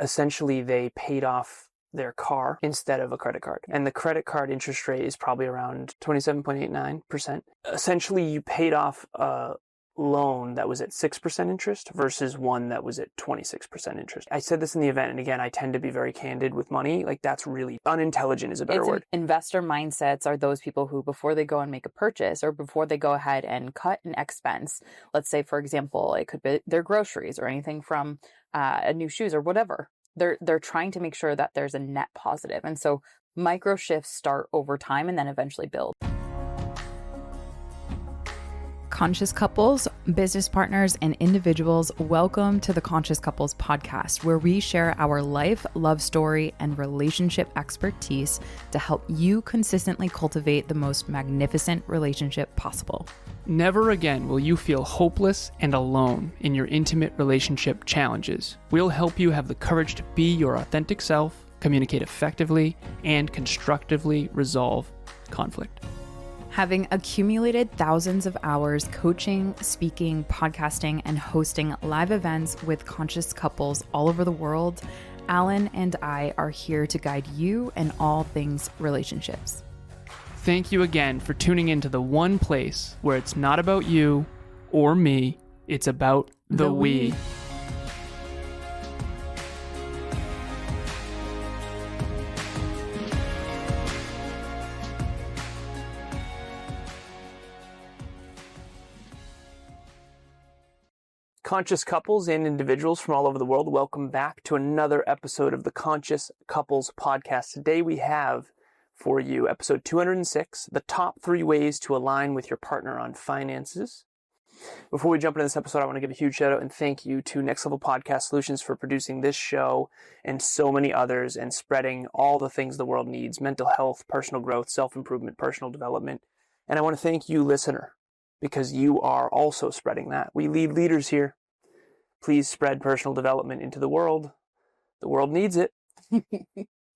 essentially they paid off their car instead of a credit card. And the credit card interest rate is probably around 27.89%. Essentially, you paid off a loan that was at 6% interest versus one that was at 26% interest. I said this in the event, and again, I tend to be very candid with money. Like, that's really unintelligent is a better word. Investor mindsets are those people who, before they go and make a purchase or before they go ahead and cut an expense, let's say, for example, it could be their groceries or anything from new shoes or whatever. They're trying to make sure that there's a net positive. And so micro shifts start over time and then eventually build. Conscious couples, business partners, and individuals, welcome to the Conscious Couples podcast, where we share our life, love story, and relationship expertise to help you consistently cultivate the most magnificent relationship possible. Never again will you feel hopeless and alone in your intimate relationship challenges. We'll help you have the courage to be your authentic self, communicate effectively, and constructively resolve conflict. Having accumulated thousands of hours coaching, speaking, podcasting, and hosting live events with conscious couples all over the world, Alan and I are here to guide you in all things relationships. Thank you again for tuning into the one place where it's not about you or me, it's about the we. Conscious couples and individuals from all over the world, welcome back to another episode of the Conscious Couples podcast. Today we have for you episode 206, the top 3 ways to align with your partner on finances. Before we jump into this episode, I want to give a huge shout out and thank you to Next Level Podcast Solutions for producing this show and so many others and spreading all the things the world needs: mental health, personal growth, self-improvement, personal development. And I want to thank you, listener, because you are also spreading that. We lead leaders here. Please spread personal development into the world. The world needs it.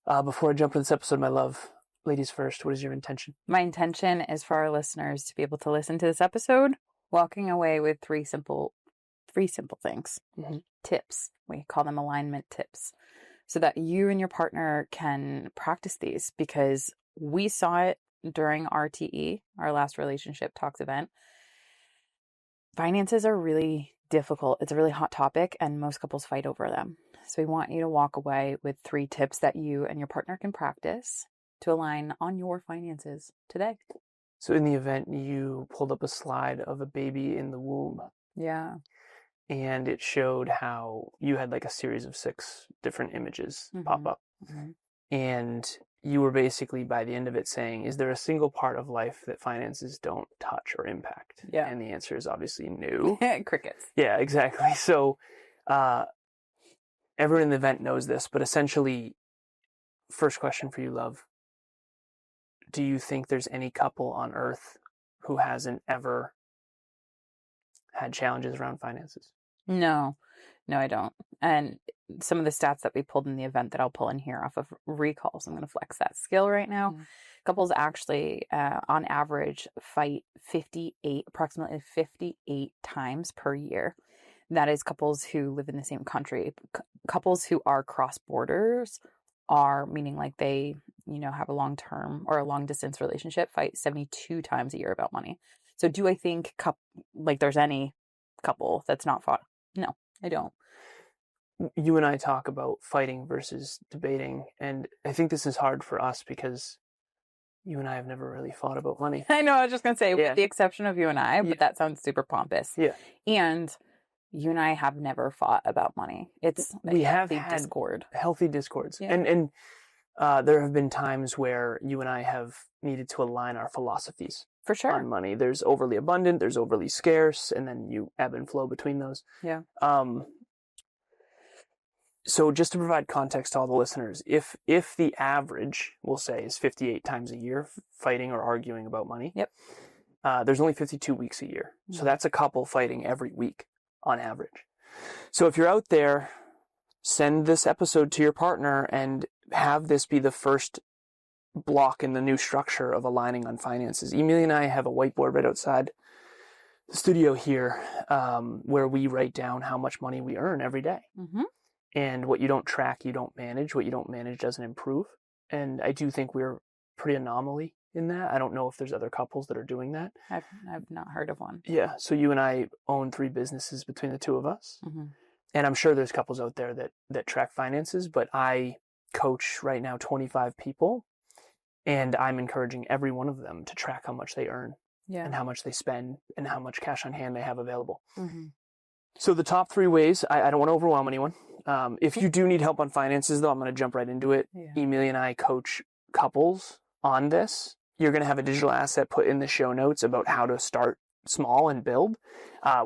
Before I jump into this episode, my love, ladies first, what is your intention? My intention is for our listeners to be able to listen to this episode, walking away with three simple things. Mm-hmm. Tips. We call them alignment tips, so that you and your partner can practice these, because we saw it during RTE, our last relationship talks event. Finances are really difficult. It's a really hot topic and most couples fight over them. So we want you to walk away with 3 tips that you and your partner can practice to align on your finances today. So in the event, you pulled up a slide of a baby in the womb. Yeah. And it showed how you had like a series of 6 different images pop up. Mm-hmm. And you were basically, by the end of it, saying, is there a single part of life that finances don't touch or impact? Yeah. And the answer is obviously no. Crickets. Yeah, exactly. So everyone in the event knows this, but essentially, first question for you, love. Do you think there's any couple on earth who hasn't ever had challenges around finances? No, I don't. And some of the stats that we pulled in the event that I'll pull in here off of recalls, I'm going to flex that skill right now. Mm-hmm. Couples actually, on average, fight approximately 58 times per year. That is couples who live in the same country. Couples who are cross borders are, meaning like they, have a long-term or a long-distance relationship, fight 72 times a year about money. So do I think there's any couple that's not fought? No, I don't. You and I talk about fighting versus debating, and I think this is hard for us because you and I have never really fought about money. I know, I was just going to say, Yeah. with the exception of you and I, but that sounds super pompous. Yeah. And you and I have never fought about money. It's we have healthy had discord. Healthy discords. Yeah. And there have been times where you and I have needed to align our philosophies For sure. on money. There's overly abundant, there's overly scarce, and then you ebb and flow between those. Yeah. So just to provide context to all the listeners, if the average, we'll say, is 58 times a year fighting or arguing about money, Yep. There's only 52 weeks a year. Mm-hmm. So that's a couple fighting every week on average. So if you're out there, send this episode to your partner and have this be the first block in the new structure of aligning on finances. Emilia and I have a whiteboard right outside the studio here where we write down how much money we earn every day. Mm-hmm. And what you don't track, you don't manage. What you don't manage doesn't improve. And I do think we're pretty anomaly in that. I don't know if there's other couples that are doing that. I've not heard of one. Yeah. So you and I own 3 businesses between the 2 of us. Mm-hmm. And I'm sure there's couples out there that track finances, but I coach right now 25 people, and I'm encouraging every one of them to track how much they earn and how much they spend and how much cash on hand they have available. Mm-hmm. So the top 3 ways, I don't want to overwhelm anyone. If you do need help on finances, though, I'm going to jump right into it. Yeah. Emilia and I coach couples on this. You're going to have a digital asset put in the show notes about how to start small and build.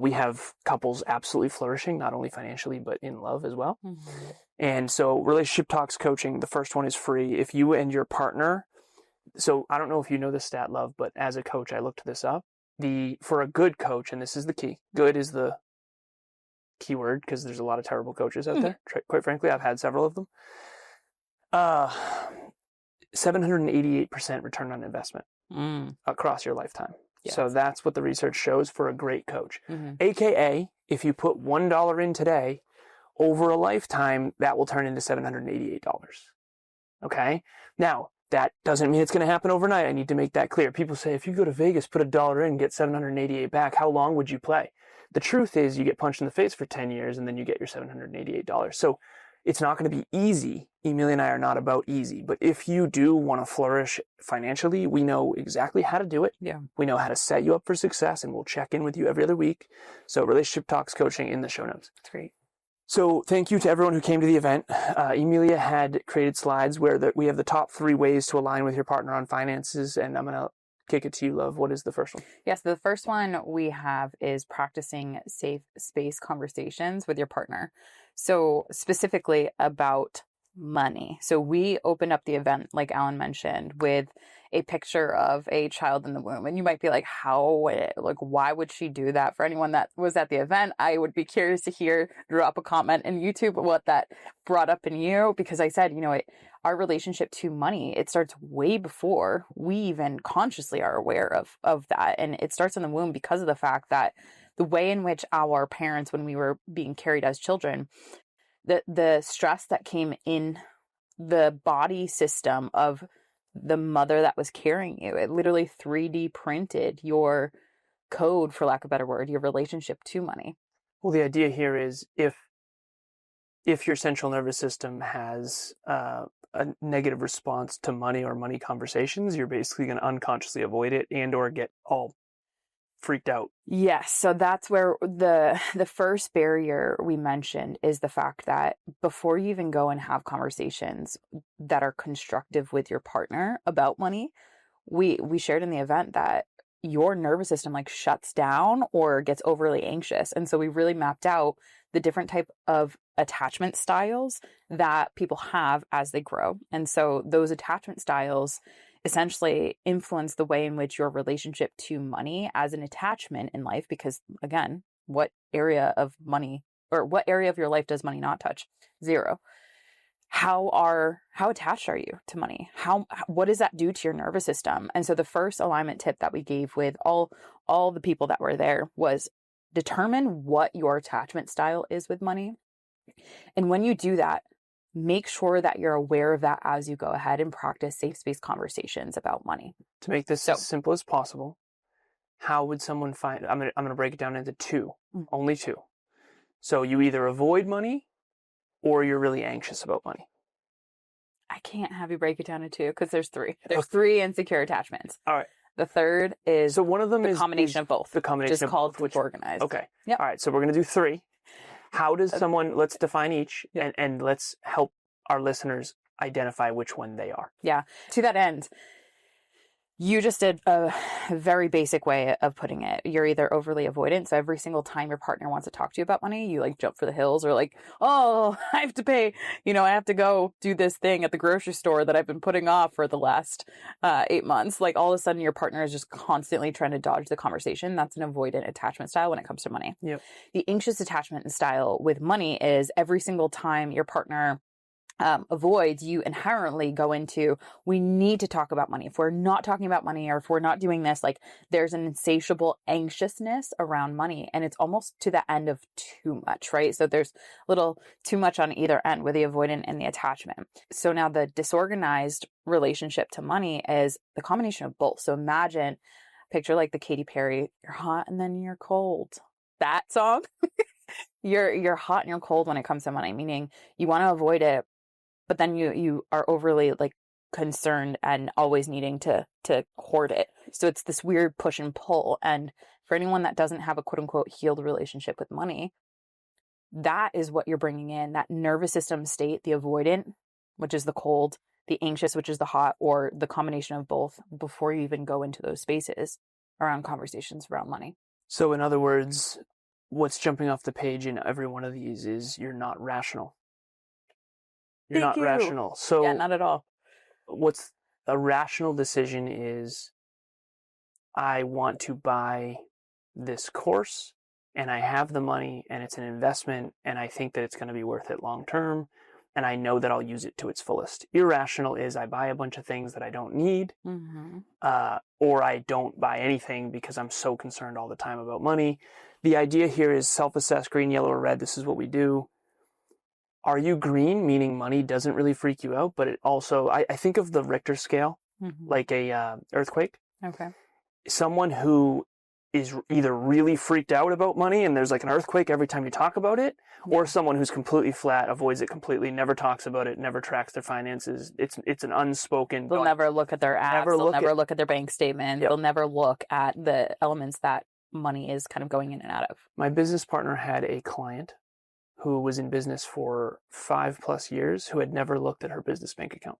We have couples absolutely flourishing, not only financially, but in love as well. Mm-hmm. And so Relationship Talks coaching, the first one is free. If you and your partner, so I don't know if you know this stat, Love, but as a coach, I looked this up. For a good coach, and this is the key, good is the key word because there's a lot of terrible coaches out there. Quite frankly, I've had several of them. 788% return on investment across your lifetime. Yes. So that's what the research shows for a great coach. Mm-hmm. AKA, if you put $1 in today, over a lifetime, that will turn into $788. Okay? Now, that doesn't mean it's going to happen overnight. I need to make that clear. People say, if you go to Vegas, put $1 in, get $788 back, how long would you play? The truth is you get punched in the face for 10 years and then you get your $788. So it's not going to be easy. Emilia and I are not about easy. But if you do want to flourish financially, we know exactly how to do it. Yeah. We know how to set you up for success, and we'll check in with you every other week. So Relationship Talks coaching in the show notes. That's great. So thank you to everyone who came to the event. Emilia had created slides where we have the top 3 ways to align with your partner on finances. And I'm going to kick it to you, Love. What is the first one? Yes, the first one we have is practicing safe space conversations with your partner. So specifically about money. So we opened up the event, like Alan mentioned, with a picture of a child in the womb. And you might be like, why would she do that? For anyone that was at the event, I would be curious to hear, drop a comment in YouTube what that brought up in you. Because I said, our relationship to money, it starts way before we even consciously are aware of that. And it starts in the womb because of the fact that the way in which our parents, when we were being carried as children, the stress that came in the body system of the mother that was carrying you, it literally 3D printed your code, for lack of a better word, your relationship to money. Well, the idea here is if your central nervous system has a negative response to money or money conversations, you're basically going to unconsciously avoid it and or get all freaked out. Yes. So that's where the first barrier we mentioned is the fact that before you even go and have conversations that are constructive with your partner about money, we shared in the event that your nervous system shuts down or gets overly anxious. And so we really mapped out the different type of attachment styles that people have as they grow. And so those attachment styles essentially influence the way in which your relationship to money as an attachment in life, because again, what area of money or what area of your life does money not touch? 0. How attached are you to money? What does that do to your nervous system? And so the first alignment tip that we gave with all the people that were there was determine what your attachment style is with money. And when you do that, make sure that you're aware of that as you go ahead and practice safe space conversations about money. To make this as simple as possible, how would someone find, I'm going to break it down into 2, only 2. So you either avoid money or you're really anxious about money. I can't have you break it down into 2 because there's 3. There's 3 insecure attachments. All right. The third is so one of them the is combination of both. The combination just of called both, which organized. Okay. Yep. All right. So we're going to do 3. How does someone, let's define each and let's help our listeners identify which one they are. Yeah. To that end, you just did a very basic way of putting it. You're either overly avoidant. So every single time your partner wants to talk to you about money, you jump for the hills or oh, I have to pay, I have to go do this thing at the grocery store that I've been putting off for the last 8 months. All of a sudden your partner is just constantly trying to dodge the conversation. That's an avoidant attachment style when it comes to money. Yep. The anxious attachment style with money is every single time your partner avoids, you inherently go into, we need to talk about money. If we're not talking about money, or if we're not doing this, like there's an insatiable anxiousness around money, and it's almost to the end of too much, right? So there's a little too much on either end with the avoidant and the attachment. So now the disorganized relationship to money is the combination of both. So imagine, picture like the Katy Perry, you're hot and then you're cold. That song. You're hot and you're cold when it comes to money, meaning you want to avoid it, but then you are overly like concerned and always needing to hoard it. So it's this weird push and pull. And for anyone that doesn't have a quote unquote healed relationship with money, that is what you're bringing in, that nervous system state, the avoidant, which is the cold, the anxious, which is the hot, or the combination of both, before you even go into those spaces around conversations around money. So in other words, what's jumping off the page in every one of these is you're not rational. You're Thank not you. rational. So Yeah, not at all. what's a rational decision is, I want to buy this course and I have the money and it's an investment and I think that it's going to be worth it long term and I know that I'll use it to its fullest. Irrational is I buy a bunch of things that I don't need, or I don't buy anything because I'm so concerned all the time about money. The idea here is self-assess, green, yellow, or red. This is what we do. Are you green, meaning money doesn't really freak you out, but it also, I think of the Richter scale, like a earthquake. Okay. Someone who is either really freaked out about money and there's like an earthquake every time you talk about it, or someone who's completely flat, avoids it completely, never talks about it, never tracks their finances. It's an unspoken. They'll never look at their apps. They'll never look at their bank statement. Yep. They'll never look at the elements that money is kind of going in and out of. My business partner had a client who was in business for 5+ years who had never looked at her business bank account.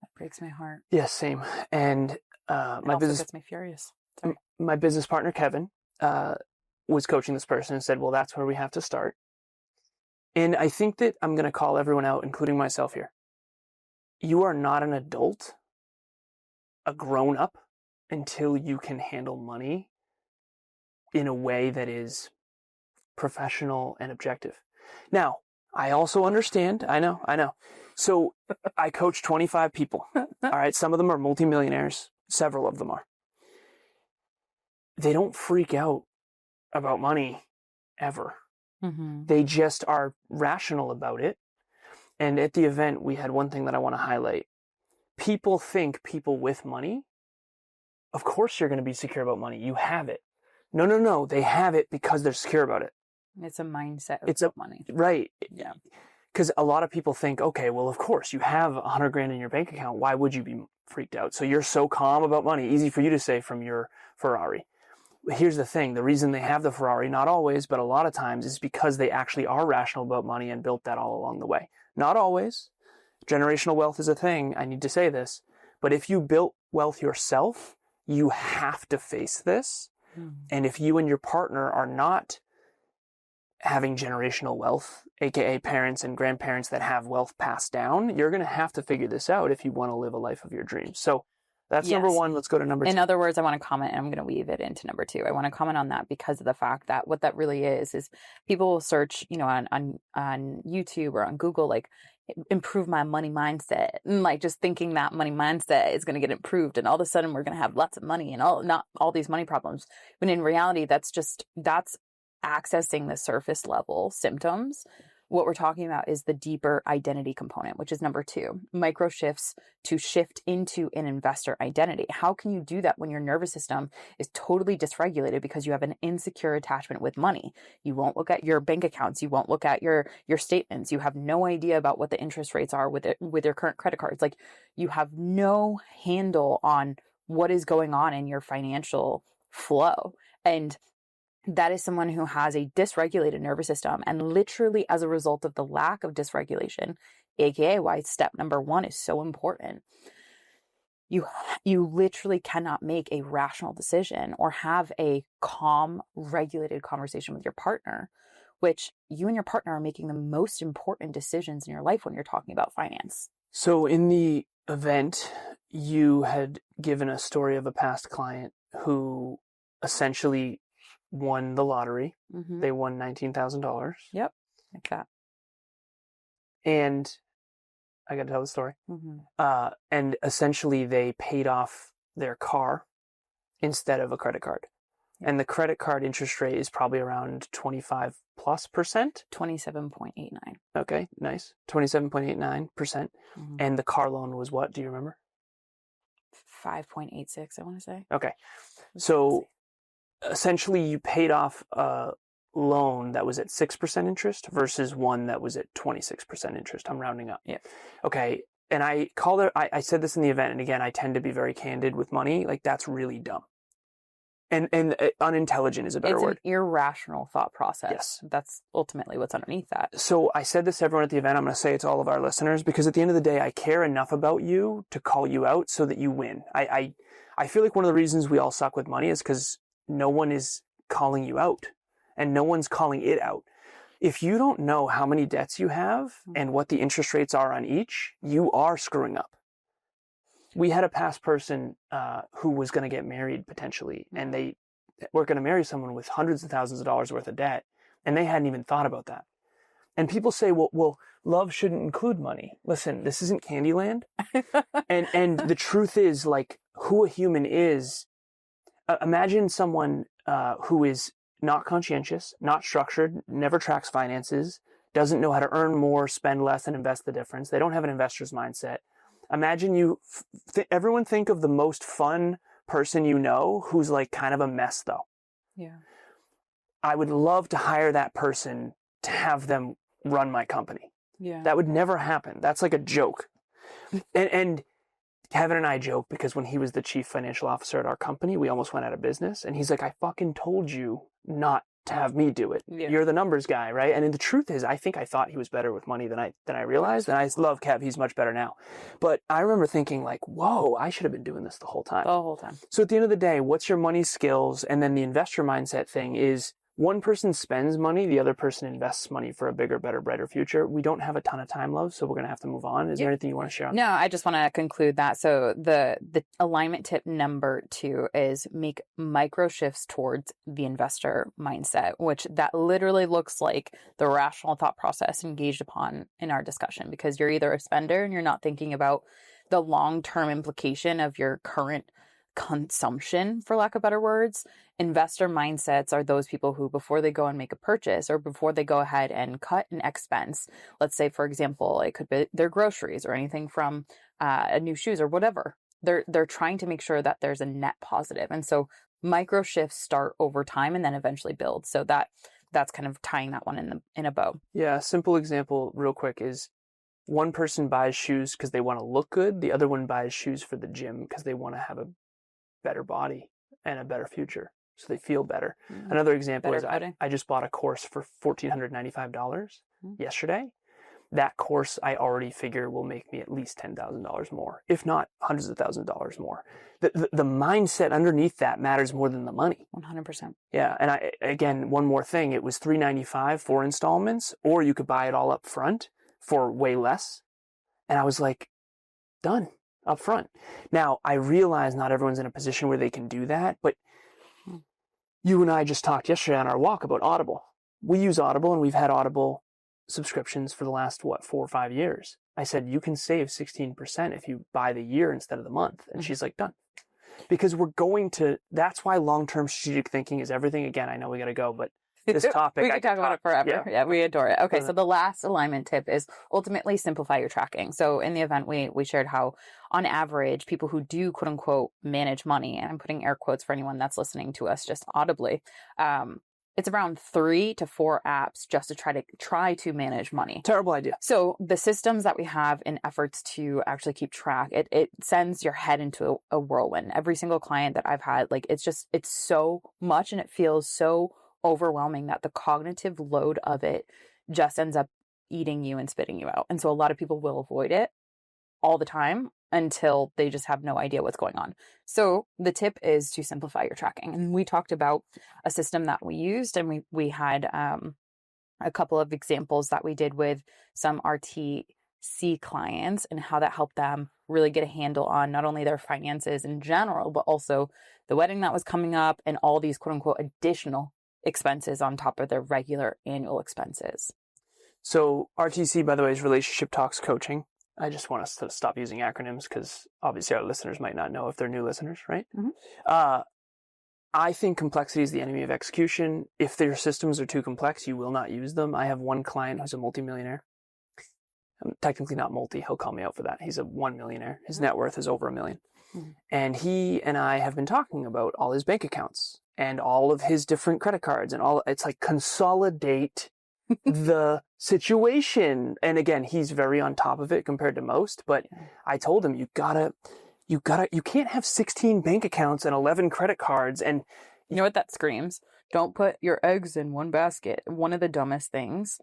That breaks my heart. Yes, same. And my business gets me furious. Sorry. My business partner Kevin was coaching this person and said, well, that's where we have to start. And I think that I'm going to call everyone out, including myself here. You are not an adult, a grown up, until you can handle money in a way that is professional and objective. Now, I also understand. I know. So I coach 25 people. All right. Some of them are multimillionaires. Several of them are. They don't freak out about money ever. They just are rational about it. And at the event, we had one thing that I want to highlight. People think people with money, of course you're going to be secure about money. You have it. No. They have it because they're secure about it. It's a mindset of money. Right. Yeah. Because a lot of people think, okay, well, of course, you have $100,000 in your bank account. Why would you be freaked out? So you're so calm about money. Easy for you to say from your Ferrari. Here's the thing. The reason they have the Ferrari, not always, but a lot of times, is because they actually are rational about money and built that all along the way. Not always. Generational wealth is a thing. I need to say this. But if you built wealth yourself, you have to face this. And if you and your partner are not having generational wealth, aka parents and grandparents that have wealth passed down, you're going to have to figure this out if you want to live a life of your dreams. So that's number one. Let's go to number two. In other words, I want to comment, and I'm going to weave it into number two. I want to comment on that because of the fact that what that really is people will search, on YouTube or on Google, like, improve my money mindset, and like just thinking that money mindset is going to get improved, and all of a sudden we're going to have lots of money and not all these money problems. When in reality, that's accessing the surface level symptoms. What we're talking about is the deeper identity component, which is number two, micro shifts to shift into an investor identity. How can you do that when your nervous system is totally dysregulated because you have an insecure attachment with money? You won't look at your bank accounts. You won't look at your statements. You have no idea about what the interest rates are with your current credit cards. Like, you have no handle on what is going on in your financial flow. And that is someone who has a dysregulated nervous system. And literally, as a result of the lack of dysregulation, aka why step number one is so important, you literally cannot make a rational decision or have a calm, regulated conversation with your partner, which you and your partner are making the most important decisions in your life when you're talking about finance. So in the event, you had given a story of a past client who essentially won the lottery. They won $19,000. Yep, like that. And I got to tell the story. Mm-hmm. And essentially they paid off their car instead of a credit card. Yeah. And the credit card interest rate is probably around 25+%. 27.89. Okay, nice. 27.89%. Mm-hmm. And the car loan was what? Do you remember? 5.86, I want to say. Okay. So essentially you paid off a loan that was at 6% interest versus one that was at 26% interest. I'm rounding up. Yeah. Okay. And I called it, I said this in the event, and again, I tend to be very candid with money. Like, that's really dumb. And unintelligent is a better word. It's an irrational thought process. Yes. That's ultimately what's underneath that. So I said this to everyone at the event. I'm going to say it to all of our listeners, because at the end of the day, I care enough about you to call you out so that you win. I feel like one of the reasons we all suck with money is because no one is calling you out and no one's calling it out. If you don't know how many debts you have and what the interest rates are on each, you are screwing up. We had a past person who was going to get married potentially, and they were going to marry someone with hundreds of thousands of dollars worth of debt, and they hadn't even thought about that. And people say, well, love shouldn't include money. Listen, this isn't Candyland. and the truth is, like, who a human is, imagine someone who is not conscientious, not structured, never tracks finances, doesn't know how to earn more, spend less, and invest the difference. They don't have an investor's mindset. Imagine everyone think of the most fun person you know who's like kind of a mess though. Yeah. I would love to hire that person to have them run my company. Yeah. That would never happen. That's like a joke. and Kevin and I joke because when he was the chief financial officer at our company, we almost went out of business. And he's like, I fucking told you not to have me do it. Yeah. You're the numbers guy, right? And the truth is, I think I thought he was better with money than I realized. And I love Kev. He's much better now. But I remember thinking like, whoa, I should have been doing this the whole time. The whole time. So at the end of the day, what's your money skills? And then the investor mindset thing is, one person spends money, the other person invests money for a bigger, better, brighter future. We don't have a ton of time, love, so we're going to have to move on. Is there anything you want to share on No, I just want to conclude that. So the alignment tip number 2 is make micro shifts towards the investor mindset, which that literally looks like the rational thought process engaged upon in our discussion, because you're either a spender and you're not thinking about the long-term implication of your current consumption, for lack of better words. Investor mindsets are those people who, before they go and make a purchase or before they go ahead and cut an expense, let's say, for example, it could be their groceries or anything from new shoes or whatever, they're trying to make sure that there's a net positive. And so micro shifts start over time and then eventually build. So that's kind of tying that one in a bow. Yeah, a simple example real quick is one person buys shoes because they want to look good. The other one buys shoes for the gym because they want to have a better body and a better future, so they feel better. Another example is I just bought a course for $1,495 yesterday. That course I already figure will make me at least $10,000 more, if not hundreds of thousands of dollars more. The mindset underneath that matters more than the money. 100%. Yeah, and again, one more thing, it was $395 for installments, or you could buy it all up front for way less. And I was like, done. Up front. Now, I realize not everyone's in a position where they can do that, but you and I just talked yesterday on our walk about Audible. We use Audible, and we've had Audible subscriptions for the last, 4 or 5 years. I said, you can save 16% if you buy the year instead of the month. And she's like, done. Because that's why long-term strategic thinking is everything. Again, I know we got to go, but this topic, we could talk about it forever. Yeah, we adore it. Okay, so the last alignment tip is ultimately simplify your tracking. So in the event, we shared how, on average, people who do quote unquote manage money, and I'm putting air quotes for anyone that's listening to us just audibly, it's around 3 to 4 apps just to try to manage money. Terrible idea. So the systems that we have in efforts to actually keep track, it sends your head into a whirlwind. Every single client that I've had, like, it's so much, and it feels so overwhelming that the cognitive load of it just ends up eating you and spitting you out. And so a lot of people will avoid it all the time until they just have no idea what's going on. So the tip is to simplify your tracking. And we talked about a system that we used, and we had a couple of examples that we did with some RTC clients and how that helped them really get a handle on not only their finances in general, but also the wedding that was coming up and all these quote unquote additional expenses on top of their regular annual expenses. So RTC, by the way, is Relationship Talks Coaching. I just want us to stop using acronyms because obviously our listeners might not know if they're new listeners, right? I think complexity is the enemy of execution. If their systems are too complex, you will not use them. I have one client who's a multimillionaire. I'm technically not multi. He'll call me out for that. He's a 1 millionaire. His net worth is over $1 million. And he and I have been talking about all his bank accounts and all of his different credit cards and all. It's like consolidate the situation. And again, he's very on top of it compared to most, but I told him, you can't have 16 bank accounts and 11 credit cards. And you know what that screams? Don't put your eggs in one basket. One of the dumbest things,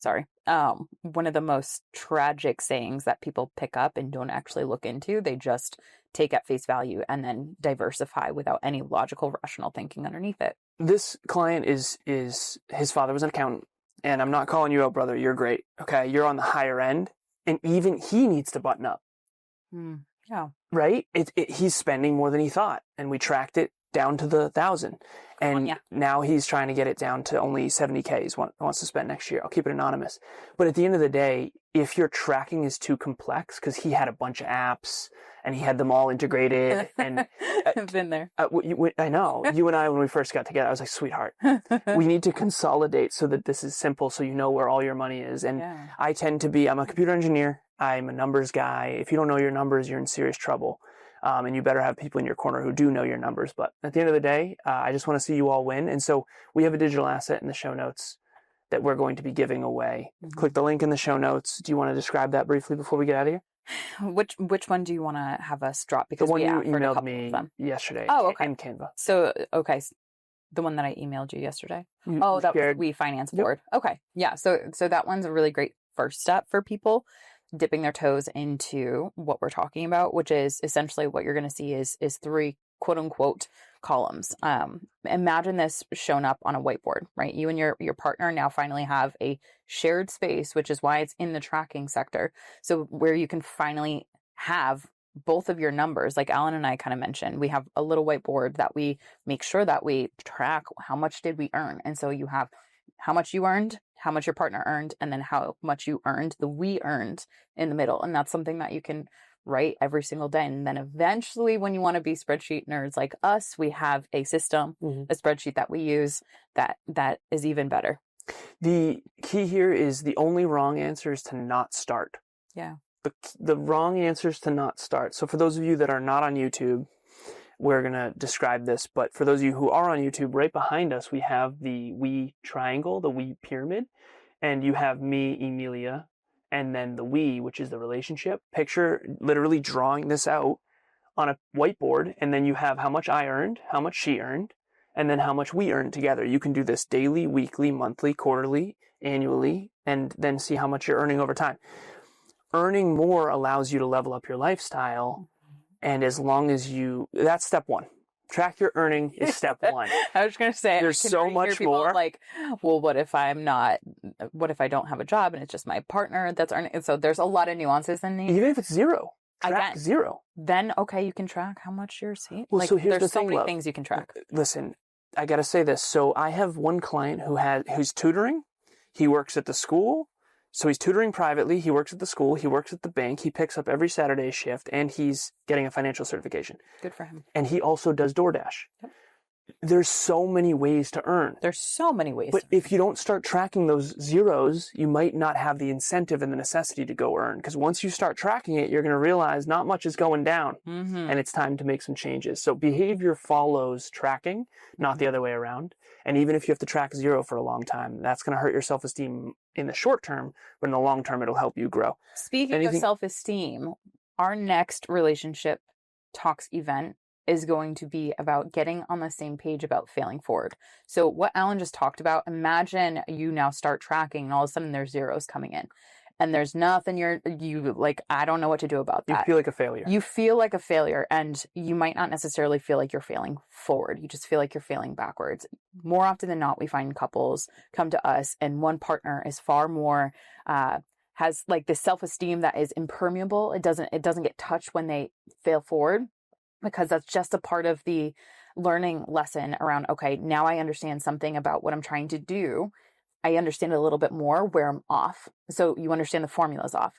one of the most tragic sayings that people pick up and don't actually look into. They just take at face value and then diversify without any logical, rational thinking underneath it. This client is his father was an accountant, and I'm not calling you out, brother. You're great. Okay. You're on the higher end, and even he needs to button up. Yeah. Right? He's spending more than he thought, and we tracked it down to the 1,000. And now he's trying to get it down to only 70K he wants to spend next year. I'll keep it anonymous. But at the end of the day, if your tracking is too complex, because he had a bunch of apps and he had them all integrated. And I've been there. I know. You and I, when we first got together, I was like, sweetheart, we need to consolidate so that this is simple so you know where all your money is. And I'm a computer engineer. I'm a numbers guy. If you don't know your numbers, you're in serious trouble. And you better have people in your corner who do know your numbers. But at the end of the day, I just want to see you all win. And so we have a digital asset in the show notes that we're going to be giving away. Click the link in the show notes. Do you want to describe that briefly before we get out of here? Which one do you want to have us drop? Because the one we you offered emailed me yesterday. Oh, okay. In Canva. So, okay. The one that I emailed you yesterday. That was We Finance Board. Yep. Okay. Yeah. So that one's a really great first step for people dipping their toes into what we're talking about, which is essentially what you're going to see is 3 quote unquote columns. Imagine this shown up on a whiteboard, right? You and your partner now finally have a shared space, which is why it's in the tracking sector. So where you can finally have both of your numbers, like Alan and I kind of mentioned, we have a little whiteboard that we make sure that we track how much did we earn. And so you have how much you earned, how much your partner earned, and then how much you earned, we earned in the middle. And that's something that you can write every single day. And then eventually when you want to be spreadsheet nerds like us, we have a system, a spreadsheet that we use that is even better. The key here is the only wrong answer is to not start. Yeah. The wrong answer is to not start. So for those of you that are not on YouTube, we're going to describe this. But for those of you who are on YouTube, right behind us, we have the we triangle, the we pyramid. And you have me, Emilia, and then the we, which is the relationship. Picture literally drawing this out on a whiteboard. And then you have how much I earned, how much she earned, and then how much we earned together. You can do this daily, weekly, monthly, quarterly, annually, and then see how much you're earning over time. Earning more allows you to level up your lifestyle. And as long as that's step 1. Track your earning is step 1. I was going to say, there's so much more. Like, well, what if I don't have a job and it's just my partner that's earning? And so there's a lot of nuances in these. Even if it's 0, track 0. Then, okay, you can track how much you're seeing. Well, so here's there's the thing, so many things you can track. Listen, I got to say this. So I have one client who's tutoring. He works at the school. So he's tutoring privately, he works at the school, he works at the bank, he picks up every Saturday shift, and he's getting a financial certification. Good for him. And he also does DoorDash. Yep. There's so many ways to earn. There's so many ways. But if you don't start tracking those zeros, you might not have the incentive and the necessity to go earn. Because once you start tracking it, you're going to realize not much is going down. And it's time to make some changes. So behavior follows tracking, not the other way around. And even if you have to track 0 for a long time, that's going to hurt your self-esteem in the short term, but in the long term, it'll help you grow. Speaking of self-esteem, our next relationship talks event is going to be about getting on the same page about failing forward. So what Alan just talked about, imagine you now start tracking and all of a sudden there's zeros coming in. And there's nothing you like, I don't know what to do about that. You feel like a failure. You feel like a failure, and you might not necessarily feel like you're failing forward. You just feel like you're failing backwards. More often than not, we find couples come to us and one partner is far more, has like this self-esteem that is impermeable. It doesn't get touched when they fail forward, because that's just a part of the learning lesson around, okay, now I understand something about what I'm trying to do. I understand a little bit more where I'm off. So you understand the formula's off.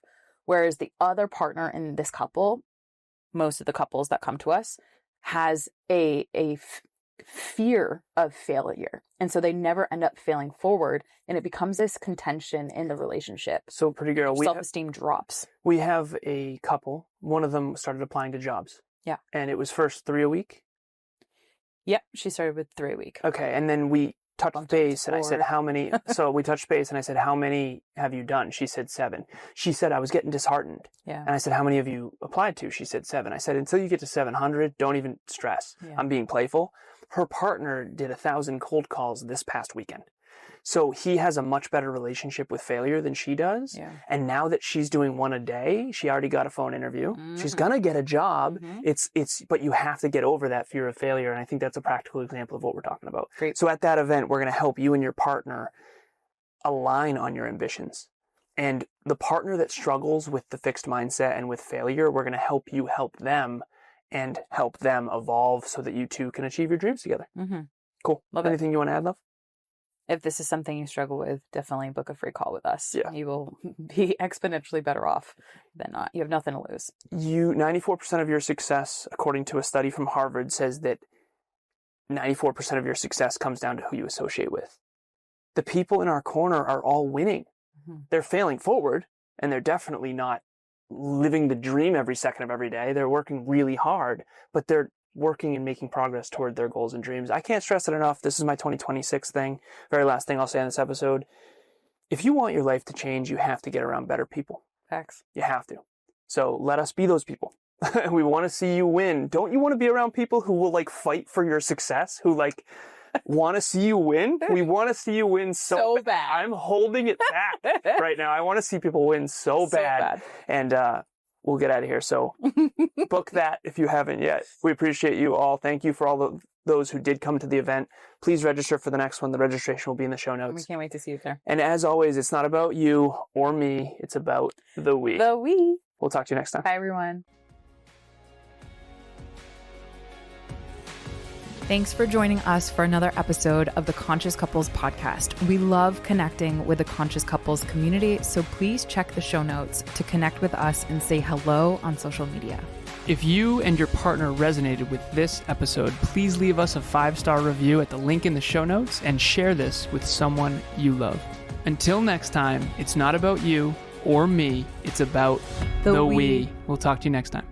Whereas the other partner in this couple, most of the couples that come to us, has a fear of failure. And so they never end up failing forward, and it becomes this contention in the relationship. So pretty girl, self-esteem drops. We have a couple. One of them started applying to jobs. Yeah. And it was first 3 a week. Yep. She started with 3 a week. Okay. And then we touched base and I said, how many? So we touched base and I said, how many have you done? She said 7. She said, I was getting disheartened. Yeah. And I said, how many have you applied to? She said 7. I said, until you get to 700, don't even stress. Yeah. I'm being playful. Her partner did 1,000 cold calls this past weekend. So he has a much better relationship with failure than she does. Yeah. And now that she's doing 1 a day, she already got a phone interview. She's going to get a job. But you have to get over that fear of failure. And I think that's a practical example of what we're talking about. Great. So at that event, we're going to help you and your partner align on your ambitions. And the partner that struggles with the fixed mindset and with failure, we're going to help you help them and help them evolve so that you two can achieve your dreams together. Cool. Love it. Anything you want to add, love? If this is something you struggle with, definitely book a free call with us. Yeah. You will be exponentially better off than not. You have nothing to lose. 94% of your success, according to a study from Harvard, says that 94% of your success comes down to who you associate with. The people in our corner are all winning. They're failing forward, and they're definitely not living the dream every second of every day. They're working really hard, but they're working and making progress toward their goals and dreams. I can't stress it enough. This is my 2026 thing. Very last thing I'll say on this episode. If you want your life to change, you have to get around better people. Facts. You have to. So let us be those people. We want to see you win. Don't you want to be around people who will fight for your success? Who want to see you win? We want to see you win so bad. I'm holding it back right now. I want to see people win so bad. And we'll get out of here. So book that if you haven't yet. We appreciate you all. Thank you for all of those who did come to the event. Please register for the next one. The registration will be in the show notes. We can't wait to see you there. And as always, it's not about you or me. It's about the we. The we. We'll talk to you next time. Bye, everyone. Thanks for joining us for another episode of the Conscious Couples podcast. We love connecting with the Conscious Couples community, so please check the show notes to connect with us and say hello on social media. If you and your partner resonated with this episode, please leave us a 5-star review at the link in the show notes and share this with someone you love. Until next time, it's not about you or me, it's about the we. We'll talk to you next time.